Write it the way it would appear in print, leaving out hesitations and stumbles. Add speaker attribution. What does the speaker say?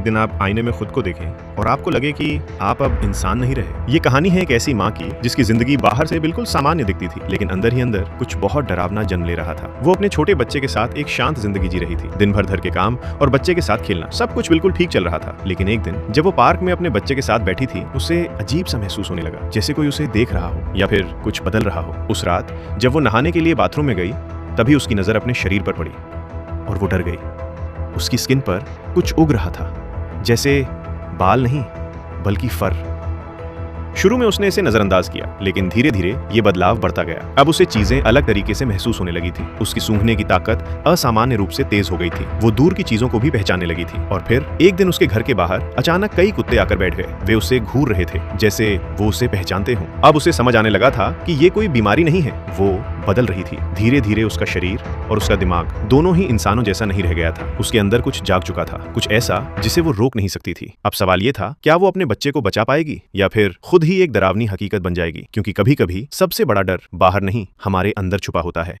Speaker 1: दिन आप आईने में खुद को देखें और आपको लगे कि आप अब इंसान नहीं रहे। ये कहानी है एक ऐसी माँ की जिसकी जिंदगी बाहर से बिल्कुल सामान्य दिखती थी, लेकिन अंदर ही अंदर कुछ बहुत डरावना जन्म ले रहा था। वो अपने छोटे बच्चे के साथ एक शांत जिंदगी जी रही थी। दिन भर घर के काम और बच्चे के साथ खेलना, सब कुछ बिल्कुल ठीक चल रहा था। लेकिन एक दिन जब वो पार्क में अपने बच्चे के साथ बैठी थी, उसे अजीब सा महसूस होने लगा, जैसे कोई उसे देख रहा हो या फिर कुछ बदल रहा हो। उस रात जब वो नहाने के लिए बाथरूम में गई, तभी उसकी नजर अपने शरीर पर पड़ी और वो डर गई। उसकी स्किन पर कुछ उग रहा था, जैसे बाल नहीं बल्कि फर। शुरू में उसने इसे नजरअंदाज किया, लेकिन धीरे धीरे ये बदलाव बढ़ता गया। अब उसे चीजें अलग तरीके से महसूस होने लगी थी। उसकी सूंघने की ताकत असामान्य रूप से तेज हो गई थी। वो दूर की चीजों को भी पहचानने लगी थी। और फिर एक दिन उसके घर के बाहर अचानक कई कुत्ते आकर बैठ गए। वे उसे घूर रहे थे, जैसे वो उसे पहचानते हों। अब उसे समझ आने लगा था कि ये कोई बीमारी नहीं है, वो बदल रही थी। धीरे धीरे उसका शरीर और उसका दिमाग दोनों ही इंसानों जैसा नहीं रह गया था। उसके अंदर कुछ जाग चुका था, कुछ ऐसा जिसे वो रोक नहीं सकती थी। अब सवाल ये था, क्या वो अपने बच्चे को बचा पाएगी या फिर खुद ही एक डरावनी हकीकत बन जाएगी? क्योंकि कभी कभी सबसे बड़ा डर बाहर नहीं, हमारे अंदर छुपा होता है।